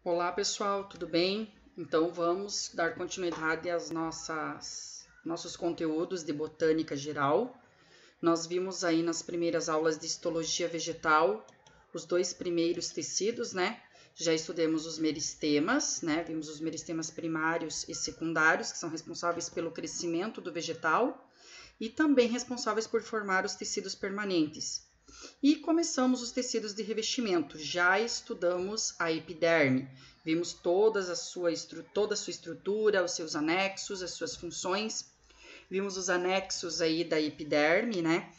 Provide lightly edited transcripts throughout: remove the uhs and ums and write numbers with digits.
Olá pessoal, tudo bem? Então vamos dar continuidade aos nossos conteúdos de botânica geral. Nós vimos aí nas primeiras aulas de histologia vegetal os dois primeiros tecidos, né? Já estudamos os meristemas, né? Vimos os meristemas primários e secundários, que são responsáveis pelo crescimento do vegetal e também responsáveis por formar os tecidos permanentes. E começamos os tecidos de revestimento. Já estudamos a epiderme. Vimos toda a sua estrutura, os seus anexos, as suas funções. Vimos os anexos aí da epiderme, né?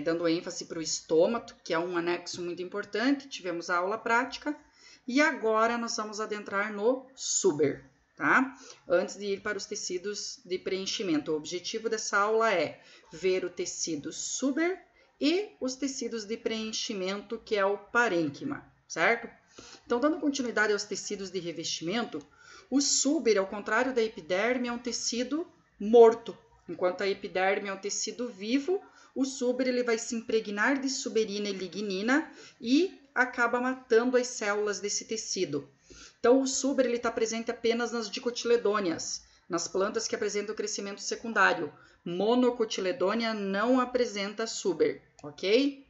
Dando ênfase para o estômato, que é um anexo muito importante. Tivemos a aula prática. E agora nós vamos adentrar no suber, tá? Antes de ir para os tecidos de preenchimento. O objetivo dessa aula é ver o tecido suber e os tecidos de preenchimento, que é o parênquima, certo? Então, dando continuidade aos tecidos de revestimento, o suber, ao contrário da epiderme, é um tecido morto, enquanto a epiderme é um tecido vivo. O suber ele vai se impregnar de suberina e lignina e acaba matando as células desse tecido. Então, o suber está presente apenas nas dicotiledôneas, nas plantas que apresentam crescimento secundário. Monocotiledônea não apresenta suber, ok?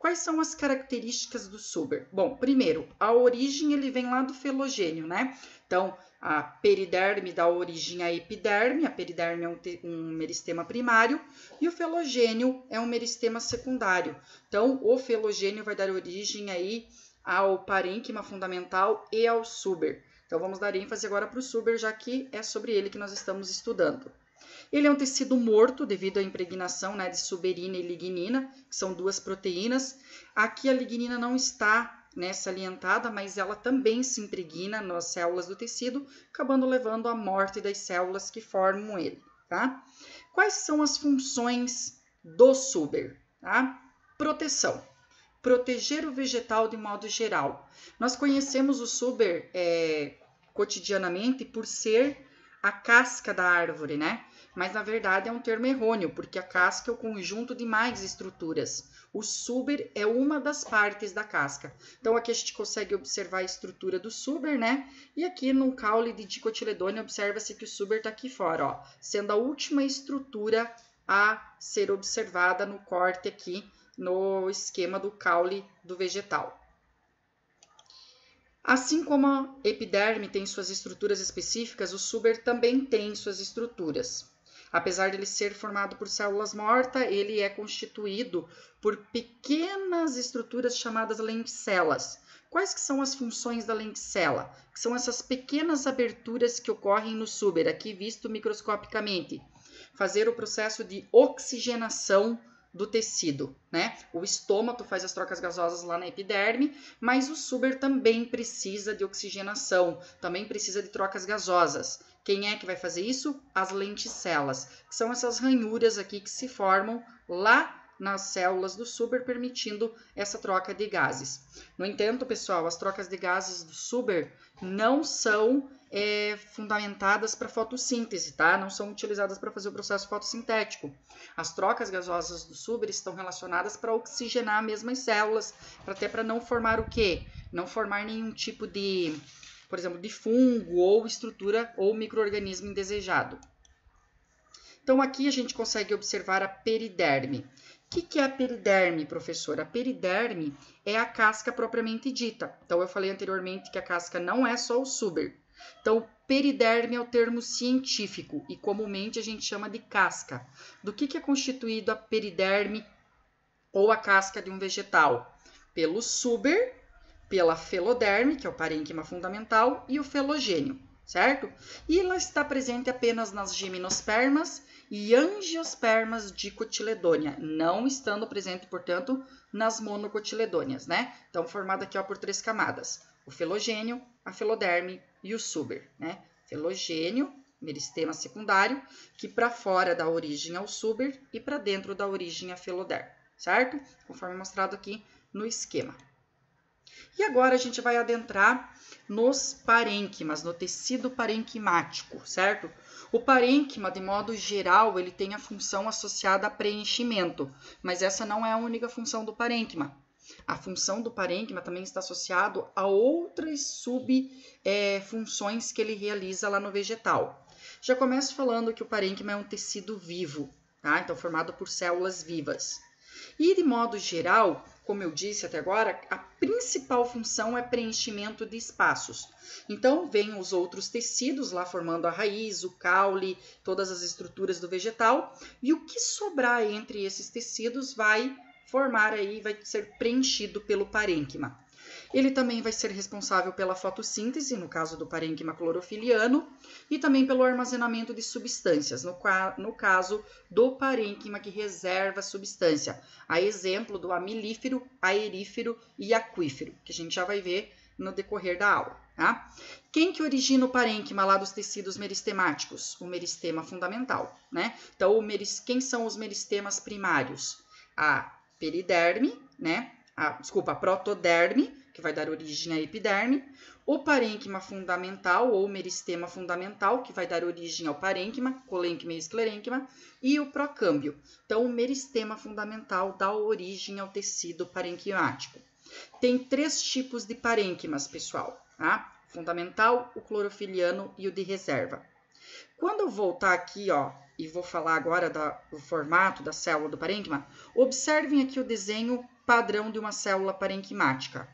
Quais são as características do suber? Bom, primeiro, a origem ele vem lá do felogênio, né? Então, a periderme dá origem à epiderme, a periderme é um meristema primário e o felogênio é um meristema secundário. Então, o felogênio vai dar origem aí ao parênquima fundamental e ao suber. Então, vamos dar ênfase agora para o suber, já que é sobre ele que nós estamos estudando. Ele é um tecido morto devido à impregnação, né, de suberina e lignina, que são duas proteínas. Aqui a lignina não está, né, salientada, mas ela também se impregna nas células do tecido, acabando levando à morte das células que formam ele, tá? Quais são as funções do suber? Tá? Proteção. Proteger o vegetal de modo geral. Nós conhecemos o suber cotidianamente por ser a casca da árvore, né? Mas na verdade é um termo errôneo, porque a casca é o conjunto de mais estruturas. O suber é uma das partes da casca. Então aqui a gente consegue observar a estrutura do suber, né? E aqui no caule de dicotiledônea observa-se que o suber está aqui fora, ó, sendo a última estrutura a ser observada no corte aqui no esquema do caule do vegetal. Assim como a epiderme tem suas estruturas específicas, o suber também tem suas estruturas. Apesar de ele ser formado por células mortas, ele é constituído por pequenas estruturas chamadas lenticelas. Quais que são as funções da lenticela? Que são essas pequenas aberturas que ocorrem no suber, aqui visto microscopicamente. Fazer o processo de oxigenação do tecido, né? O estômato faz as trocas gasosas lá na epiderme, mas o suber também precisa de oxigenação, também precisa de trocas gasosas. Quem é que vai fazer isso? As lenticelas, que são essas ranhuras aqui que se formam lá nas células do suber, permitindo essa troca de gases. No entanto, pessoal, as trocas de gases do suber não são fundamentadas para fotossíntese, tá? Não são utilizadas para fazer o processo fotossintético. As trocas gasosas do suber estão relacionadas para oxigenar as mesmas células, até para não formar o quê? Não formar nenhum tipo de, por exemplo, de fungo ou estrutura ou micro-organismo indesejado. Então, aqui a gente consegue observar a periderme. O que é a periderme, professor? A periderme é a casca propriamente dita. Então, eu falei anteriormente que a casca não é só o suber. Então, periderme é o termo científico e comumente a gente chama de casca. Do que é constituído a periderme ou a casca de um vegetal? Pelo suber, pela feloderme, que é o parênquima fundamental, e o felogênio, certo? E ela está presente apenas nas gimnospermas e angiospermas dicotiledônea, não estando presente, portanto, nas monocotiledôneas, né? Então, formada aqui ó, por 3 camadas: o felogênio, a feloderme e o suber, né? Felogênio, meristema secundário, que para fora dá origem ao suber e para dentro dá origem à feloderme, certo? Conforme mostrado aqui no esquema. E agora a gente vai adentrar nos parênquimas, no tecido parenquimático, certo? O parênquima, de modo geral, ele tem a função associada a preenchimento, mas essa não é a única função do parênquima. A função do parênquima também está associado a outras subfunções que ele realiza lá no vegetal. Já começo falando que o parênquima é um tecido vivo, tá? Então formado por células vivas. E de modo geral, como eu disse até agora, a principal função é preenchimento de espaços. Então, vem os outros tecidos lá formando a raiz, o caule, todas as estruturas do vegetal, e o que sobrar entre esses tecidos vai formar aí, vai ser preenchido pelo parênquima. Ele também vai ser responsável pela fotossíntese, no caso do parênquima clorofiliano, e também pelo armazenamento de substâncias, no caso do parênquima que reserva substância, a exemplo do amilífero, aerífero e aquífero, que a gente já vai ver no decorrer da aula. Tá? Quem que origina o parênquima lá dos tecidos meristemáticos? O meristema fundamental, né? Então, quem são os meristemas primários? A periderme, né? A protoderme, que vai dar origem à epiderme, o parênquima fundamental ou meristema fundamental, que vai dar origem ao parênquima, colênquima e esclerênquima, e o procâmbio. Então, o meristema fundamental dá origem ao tecido parenquimático. Tem 3 tipos de parênquimas, pessoal, tá? Fundamental, o clorofiliano e o de reserva. Quando eu voltar aqui, ó, e vou falar agora do formato da célula do parênquima, observem aqui o desenho padrão de uma célula parenquimática.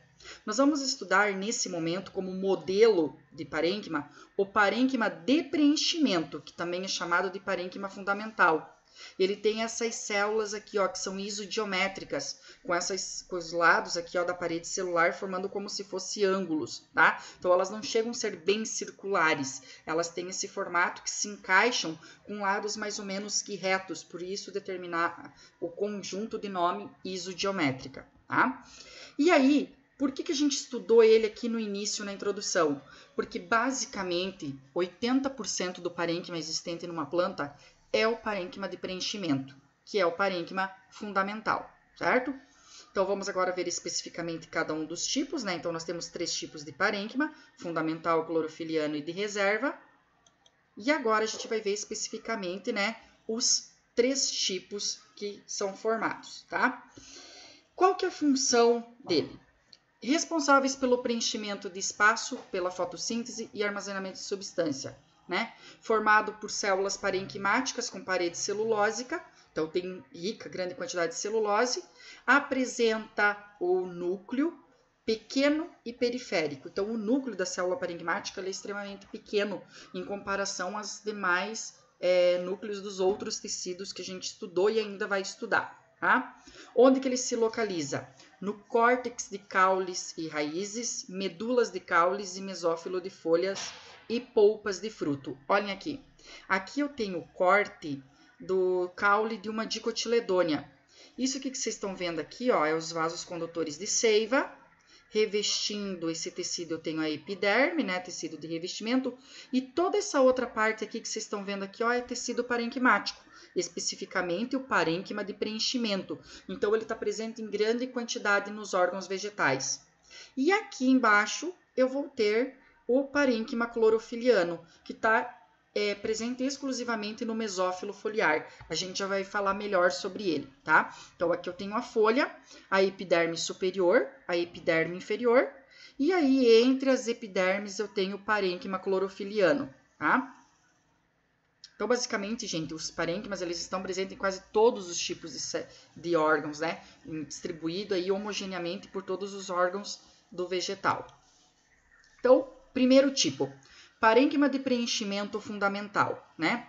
Nós vamos estudar nesse momento como modelo de parênquima o parênquima de preenchimento, que também é chamado de parênquima fundamental. Ele tem essas células aqui, ó, que são isodiométricas, com os lados aqui, ó, da parede celular formando como se fossem ângulos, tá? Então elas não chegam a ser bem circulares, elas têm esse formato que se encaixam com lados mais ou menos que retos, por isso determinar o conjunto de nome isodiométrica, tá? E aí, por que a gente estudou ele aqui no início, na introdução? Porque basicamente 80% do parênquima existente numa planta é o parênquima de preenchimento, que é o parênquima fundamental, certo? Então, vamos agora ver especificamente cada um dos tipos, né? Então, nós temos 3 tipos de parênquima, fundamental, clorofiliano e de reserva. E agora a gente vai ver especificamente, né, os 3 tipos que são formados, tá? Qual que é a função dele? Responsáveis pelo preenchimento de espaço, pela fotossíntese e armazenamento de substância. Né? Formado por células parenquimáticas com parede celulósica, então tem grande quantidade de celulose, apresenta o núcleo pequeno e periférico. Então, o núcleo da célula parenquimática é extremamente pequeno em comparação aos demais núcleos dos outros tecidos que a gente estudou e ainda vai estudar. Tá? Onde que ele se localiza? No córtex de caules e raízes, medulas de caules e mesófilo de folhas e polpas de fruto. Olhem aqui. Aqui eu tenho o corte do caule de uma dicotiledônia. Isso aqui que vocês estão vendo aqui, ó, é os vasos condutores de seiva. Revestindo esse tecido eu tenho a epiderme, né, tecido de revestimento. E toda essa outra parte aqui que vocês estão vendo aqui, ó, é tecido parenquimático. Especificamente o parênquima de preenchimento. Então, ele está presente em grande quantidade nos órgãos vegetais. E aqui embaixo eu vou ter o parênquima clorofiliano, que está presente exclusivamente no mesófilo foliar. A gente já vai falar melhor sobre ele, tá? Então, aqui eu tenho a folha, a epiderme superior, a epiderme inferior, e aí entre as epidermes eu tenho o parênquima clorofiliano, tá? Então, basicamente, gente, os parênquimas eles estão presentes em quase todos os tipos de órgãos, né? Distribuído aí homogeneamente por todos os órgãos do vegetal. Então, primeiro tipo, parênquima de preenchimento fundamental, né?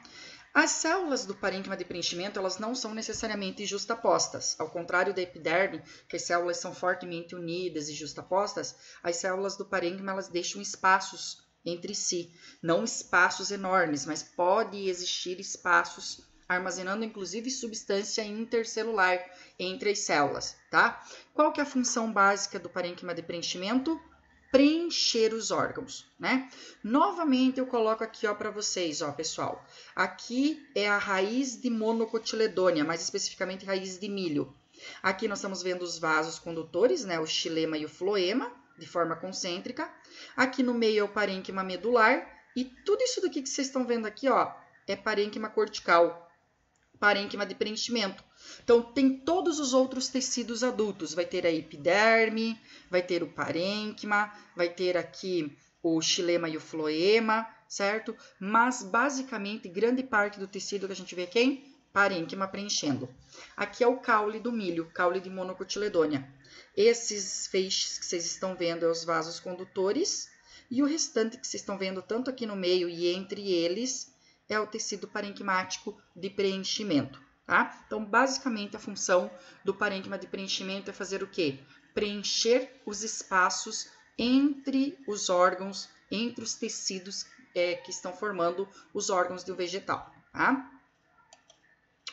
As células do parênquima de preenchimento, elas não são necessariamente justapostas. Ao contrário da epiderme, que as células são fortemente unidas e justapostas, as células do parênquima, elas deixam espaços entre si. Não espaços enormes, mas pode existir espaços armazenando, inclusive, substância intercelular entre as células, tá? Qual que é a função básica do parênquima de preenchimento? Preencher os órgãos, né? Novamente eu coloco aqui, ó, para vocês, ó, pessoal. Aqui é a raiz de monocotiledônia, mais especificamente raiz de milho. Aqui nós estamos vendo os vasos condutores, né? O xilema e o floema, de forma concêntrica. Aqui no meio é o parênquima medular. E tudo isso daqui que vocês estão vendo aqui, ó, é parênquima cortical. parênquima de preenchimento. Então, tem todos os outros tecidos adultos. Vai ter a epiderme, vai ter o parênquima, vai ter aqui o xilema e o floema, certo? Mas, basicamente, grande parte do tecido que a gente vê quem? Parênquima preenchendo. Aqui é o caule do milho, caule de monocotiledônia. Esses feixes que vocês estão vendo é os vasos condutores. E o restante que vocês estão vendo tanto aqui no meio e entre eles é o tecido parenquimático de preenchimento, tá? Então, basicamente, a função do parênquima de preenchimento é fazer o quê? Preencher os espaços entre os órgãos, entre os tecidos que estão formando os órgãos do vegetal, tá?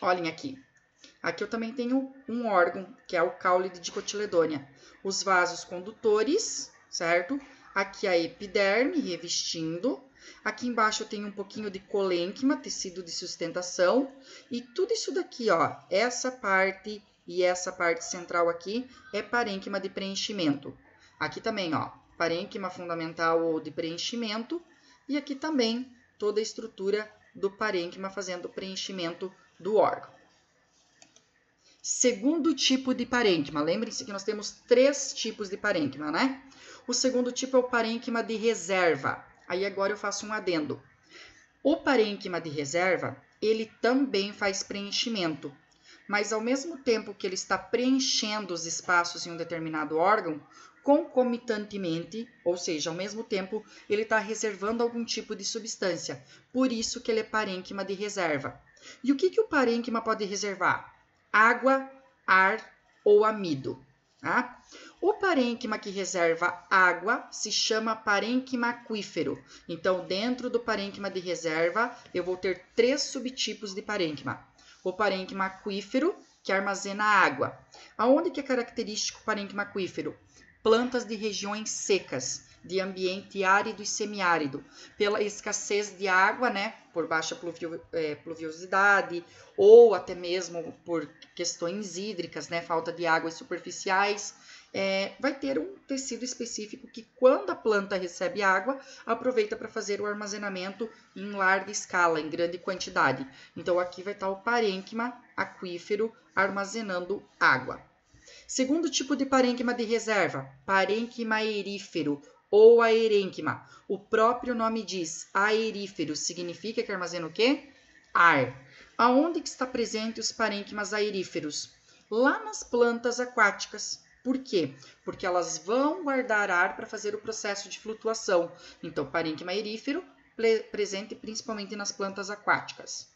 Olhem aqui. Aqui eu também tenho um órgão, que é o caule de dicotiledônia. Os vasos condutores, certo? Aqui a epiderme revestindo. Aqui embaixo eu tenho um pouquinho de colênquima, tecido de sustentação. E tudo isso daqui, ó, essa parte e essa parte central aqui é parênquima de preenchimento. Aqui também, ó, parênquima fundamental ou de preenchimento. E aqui também toda a estrutura do parênquima fazendo o preenchimento do órgão. Segundo tipo de parênquima. Lembrem-se que nós temos 3 tipos de parênquima, né? O segundo tipo é o parênquima de reserva. Aí agora eu faço um adendo. O parênquima de reserva, ele também faz preenchimento. Mas ao mesmo tempo que ele está preenchendo os espaços em um determinado órgão, concomitantemente, ou seja, ao mesmo tempo, ele está reservando algum tipo de substância. Por isso que ele é parênquima de reserva. E o que o parênquima pode reservar? Água, ar ou amido. Tá? O parênquima que reserva água se chama parênquima aquífero. Então, dentro do parênquima de reserva, eu vou ter 3 subtipos de parênquima. O parênquima aquífero, que armazena água. Aonde que é característico o parênquima aquífero? Plantas de regiões secas, de ambiente árido e semiárido, pela escassez de água, né, por baixa pluviosidade, ou até mesmo por questões hídricas, né, falta de águas superficiais, vai ter um tecido específico que, quando a planta recebe água, aproveita para fazer o armazenamento em larga escala, em grande quantidade. Então, aqui vai estar o parênquima aquífero armazenando água. Segundo tipo de parênquima de reserva, parênquima aerífero ou aerênquima. O próprio nome diz, aerífero, significa que armazena o quê? Ar. Aonde que está presente os parênquimas aeríferos? Lá nas plantas aquáticas. Por quê? Porque elas vão guardar ar para fazer o processo de flutuação. Então, parênquima aerífero, presente principalmente nas plantas aquáticas.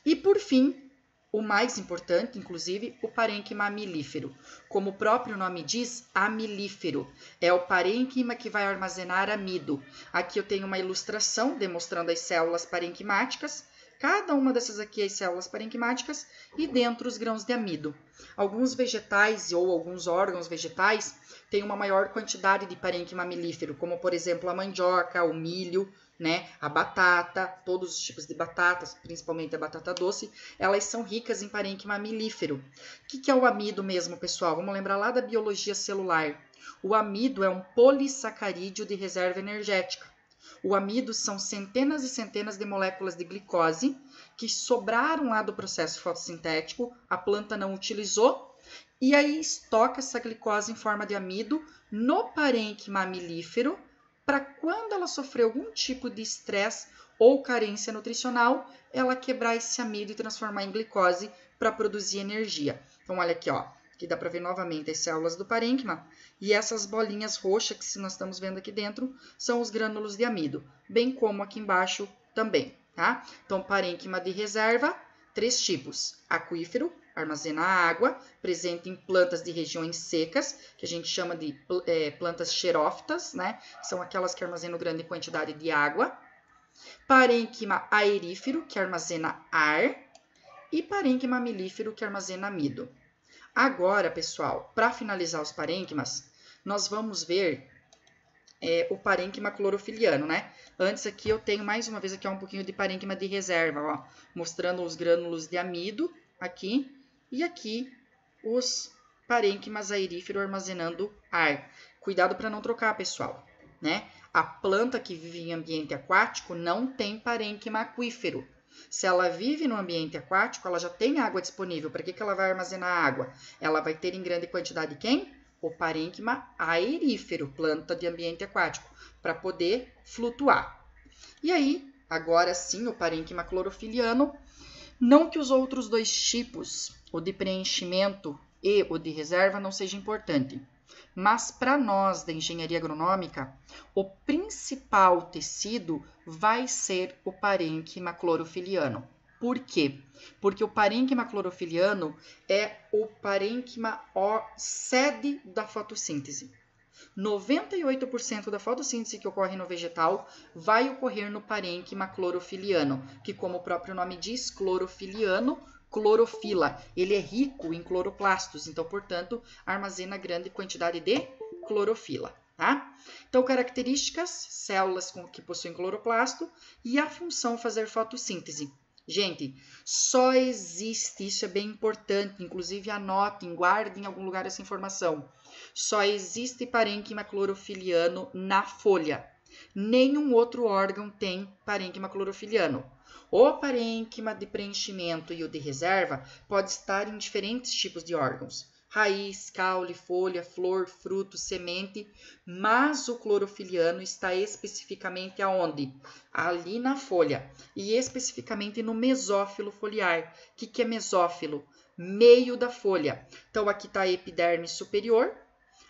E, por fim, o mais importante, inclusive, o parênquima amilífero. Como o próprio nome diz, amilífero. É o parênquima que vai armazenar amido. Aqui eu tenho uma ilustração demonstrando as células parenquimáticas. Cada uma dessas aqui é as células parenquimáticas e dentro os grãos de amido. Alguns vegetais ou alguns órgãos vegetais têm uma maior quantidade de parênquima amilífero, como por exemplo a mandioca, o milho, né, a batata, todos os tipos de batatas, principalmente a batata doce, elas são ricas em parênquima amilífero. O que é o amido mesmo, pessoal? Vamos lembrar lá da biologia celular. O amido é um polissacarídeo de reserva energética. O amido são centenas e centenas de moléculas de glicose que sobraram lá do processo fotossintético, a planta não utilizou, e aí estoca essa glicose em forma de amido no parênquima amilífero, para quando ela sofrer algum tipo de estresse ou carência nutricional, ela quebrar esse amido e transformar em glicose para produzir energia. Então, olha aqui, ó, que dá para ver novamente as células do parênquima, e essas bolinhas roxas que nós estamos vendo aqui dentro são os grânulos de amido, bem como aqui embaixo também, tá? Então, parênquima de reserva, 3 tipos: aquífero, armazena água, presente em plantas de regiões secas, que a gente chama de plantas xerófitas, né? São aquelas que armazenam grande quantidade de água. Parênquima aerífero, que armazena ar, e parênquima amilífero, que armazena amido. Agora, pessoal, para finalizar os parênquimas, nós vamos ver o parênquima clorofiliano, né? Antes aqui eu tenho mais uma vez aqui um pouquinho de parênquima de reserva, ó, mostrando os grânulos de amido aqui e aqui os parênquimas aerífero armazenando ar. Cuidado para não trocar, pessoal, né? A planta que vive em ambiente aquático não tem parênquima aquífero. Se ela vive no ambiente aquático, ela já tem água disponível. Para que ela vai armazenar água? Ela vai ter em grande quantidade quem? O parênquima aerífero, planta de ambiente aquático, para poder flutuar. E aí, agora sim, o parênquima clorofiliano, não que os outros dois tipos, o de preenchimento e o de reserva, não seja importante. Mas para nós da engenharia agronômica, o principal tecido vai ser o parênquima clorofiliano. Por quê? Porque o parênquima clorofiliano é o parênquima sede da fotossíntese. 98% da fotossíntese que ocorre no vegetal vai ocorrer no parênquima clorofiliano, que, como o próprio nome diz, clorofiliano, clorofila. Ele é rico em cloroplastos, então, portanto, armazena grande quantidade de clorofila. Tá? Então, características, células que possuem cloroplasto e a função fazer fotossíntese. Gente, só existe, isso é bem importante, inclusive anotem, guardem em algum lugar essa informação. Só existe parênquima clorofiliano na folha. Nenhum outro órgão tem parênquima clorofiliano. O parênquima de preenchimento e o de reserva pode estar em diferentes tipos de órgãos. Raiz, caule, folha, flor, fruto, semente, mas o clorofiliano está especificamente aonde? Ali na folha, e especificamente no mesófilo foliar. O que é mesófilo? Meio da folha. Então, aqui está a epiderme superior,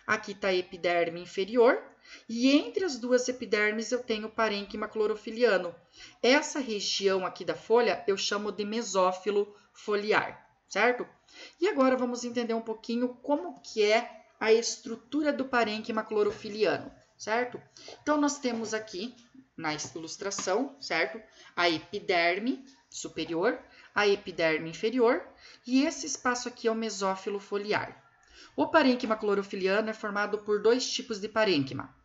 aqui está a epiderme inferior, e entre as duas epidermes eu tenho o parênquima clorofiliano. Essa região aqui da folha eu chamo de mesófilo foliar, certo? E agora vamos entender um pouquinho como que é a estrutura do parênquima clorofiliano, certo? Então, nós temos aqui na ilustração, certo? A epiderme superior, a epiderme inferior, e esse espaço aqui é o mesófilo foliar. O parênquima clorofiliano é formado por dois tipos de parênquima,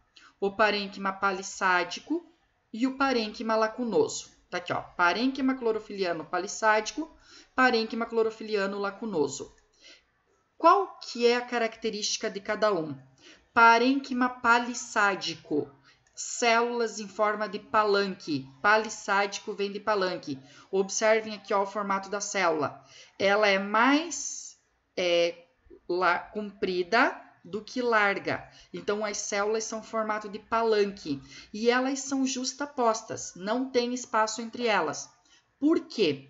o parênquima palissádico e o parênquima lacunoso. Tá aqui, ó, parênquima clorofiliano palissádico, parênquima clorofiliano lacunoso. Qual que é a característica de cada um? Parênquima palissádico, células em forma de palanque. Palissádico vem de palanque. Observem aqui, ó, o formato da célula. Ela é mais comprida do que larga. Então, as células são formato de palanque e elas são justapostas, não tem espaço entre elas. Por quê?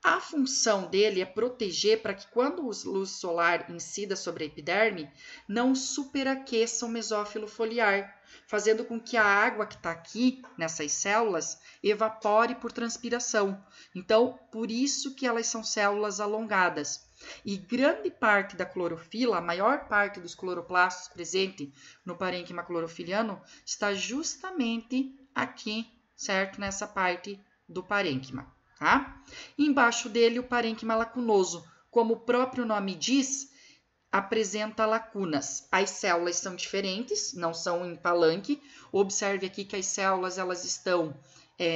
A função dele é proteger para que quando a luz solar incida sobre a epiderme, não superaqueça o mesófilo foliar, fazendo com que a água que está aqui nessas células evapore por transpiração. Então, por isso que elas são células alongadas. E grande parte da clorofila, a maior parte dos cloroplastos presente no parênquima clorofiliano, está justamente aqui, certo? Nessa parte do parênquima, tá? Embaixo dele, o parênquima lacunoso, como o próprio nome diz, apresenta lacunas. As células são diferentes, não são em palanque. Observe aqui que as células elas estão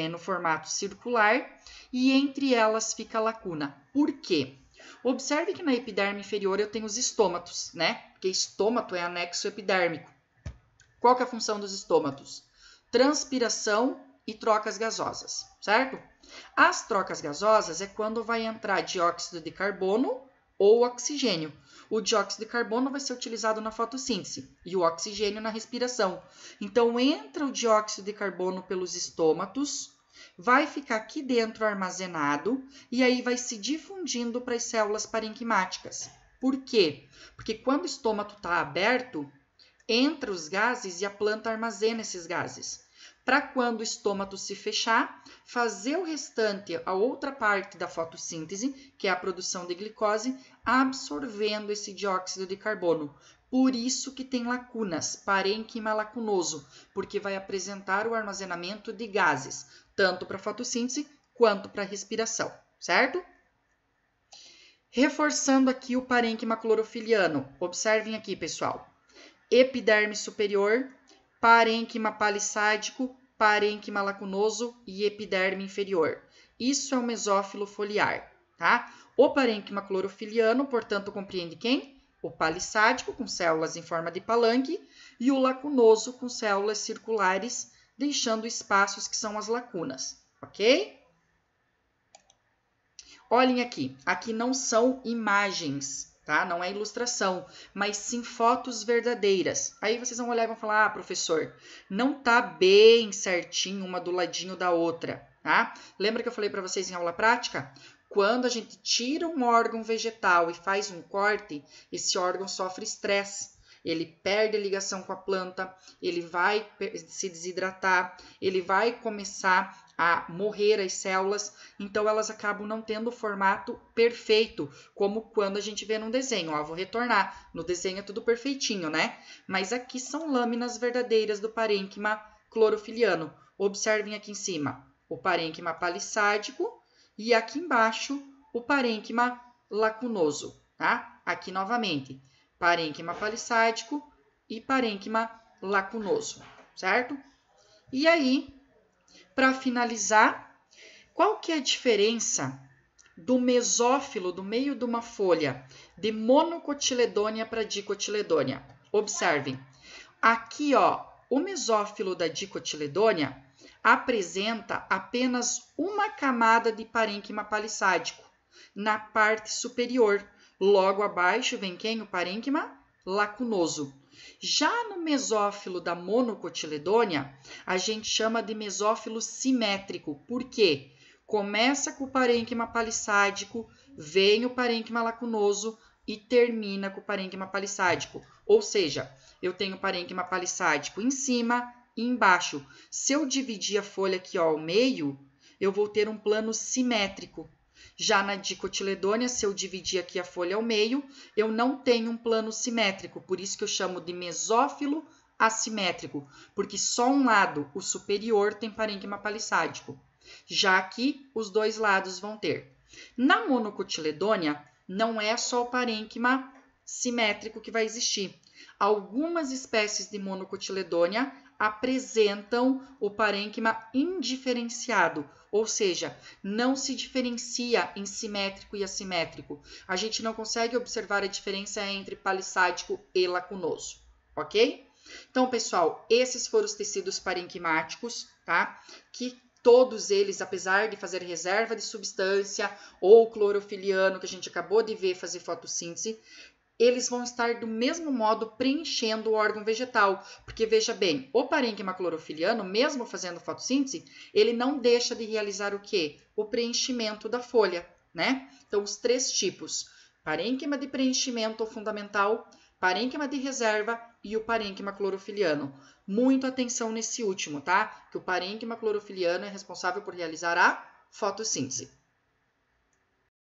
no formato circular e entre elas fica a lacuna. Por quê? Observe que na epiderme inferior eu tenho os estômatos, né? Porque estômato é anexo epidérmico. Qual que é a função dos estômatos? Transpiração e trocas gasosas, certo? As trocas gasosas é quando vai entrar dióxido de carbono ou oxigênio. O dióxido de carbono vai ser utilizado na fotossíntese e o oxigênio na respiração. Então, entra o dióxido de carbono pelos estômatos, vai ficar aqui dentro armazenado e aí vai se difundindo para as células parenquimáticas. Por quê? Porque quando o estômato está aberto, entra os gases e a planta armazena esses gases. Para quando o estômato se fechar, fazer o restante, a outra parte da fotossíntese, que é a produção de glicose, absorvendo esse dióxido de carbono. Por isso que tem lacunas, parênquima lacunoso, porque vai apresentar o armazenamento de gases, tanto para a fotossíntese quanto para a respiração, certo? Reforçando aqui o parênquima clorofiliano. Observem aqui, pessoal. Epiderme superior, parênquima palissádico, parênquima lacunoso e epiderme inferior. Isso é o mesófilo foliar, tá? O parênquima clorofiliano, portanto, compreende quem? O palissádico, com células em forma de palanque, e o lacunoso, com células circulares, deixando espaços que são as lacunas, ok? olhem aqui. Aqui não são imagens, tá? Não é ilustração, mas sim fotos verdadeiras. Aí vocês vão olhar e vão falar, professor, não tá bem certinho uma do ladinho da outra, tá? Lembra que eu falei para vocês em aula prática? Quando a gente tira um órgão vegetal e faz um corte, esse órgão sofre estresse. Ele perde a ligação com a planta, ele vai se desidratar, ele vai começar a morrer as células, então elas acabam não tendo o formato perfeito, como quando a gente vê num desenho. Ó, vou retornar, no desenho é tudo perfeitinho, né? Mas aqui são lâminas verdadeiras do parênquima clorofiliano. Observem aqui em cima o parênquima palissádico e aqui embaixo o parênquima lacunoso, tá? Aqui novamente, parênquima palissádico e parênquima lacunoso, certo? E aí, para finalizar, qual que é a diferença do mesófilo do meio de uma folha de monocotiledônia para dicotiledônia? Observem, aqui ó, o mesófilo da dicotiledônia apresenta apenas uma camada de parênquima palissádico na parte superior. Logo abaixo vem quem? O parênquima lacunoso. Já no mesófilo da monocotiledônia, a gente chama de mesófilo simétrico. Por quê? Começa com o parênquima palissádico, vem o parênquima lacunoso e termina com o parênquima palissádico. Ou seja, eu tenho o parênquima palissádico em cima e embaixo. Se eu dividir a folha aqui ó, ao meio, eu vou ter um plano simétrico. Já na dicotiledônia, se eu dividir aqui a folha ao meio, eu não tenho um plano simétrico, por isso que eu chamo de mesófilo assimétrico, porque só um lado, o superior, tem parênquima palissádico. Já aqui, os dois lados vão ter. Na monocotiledônia, não é só o parênquima simétrico que vai existir. Algumas espécies de monocotiledônia apresentam o parênquima indiferenciado, ou seja, não se diferencia em simétrico e assimétrico. A gente não consegue observar a diferença entre palissádico e lacunoso, ok? Então, pessoal, esses foram os tecidos parenquimáticos, tá? Que todos eles, apesar de fazer reserva de substância ou clorofiliano, que a gente acabou de ver fazer fotossíntese, eles vão estar do mesmo modo preenchendo o órgão vegetal. Porque, veja bem, o parênquima clorofiliano, mesmo fazendo fotossíntese, ele não deixa de realizar o quê? O preenchimento da folha, né? Então, os três tipos, parênquima de preenchimento fundamental, parênquima de reserva e o parênquima clorofiliano. Muito atenção nesse último, tá? Que o parênquima clorofiliano é responsável por realizar a fotossíntese.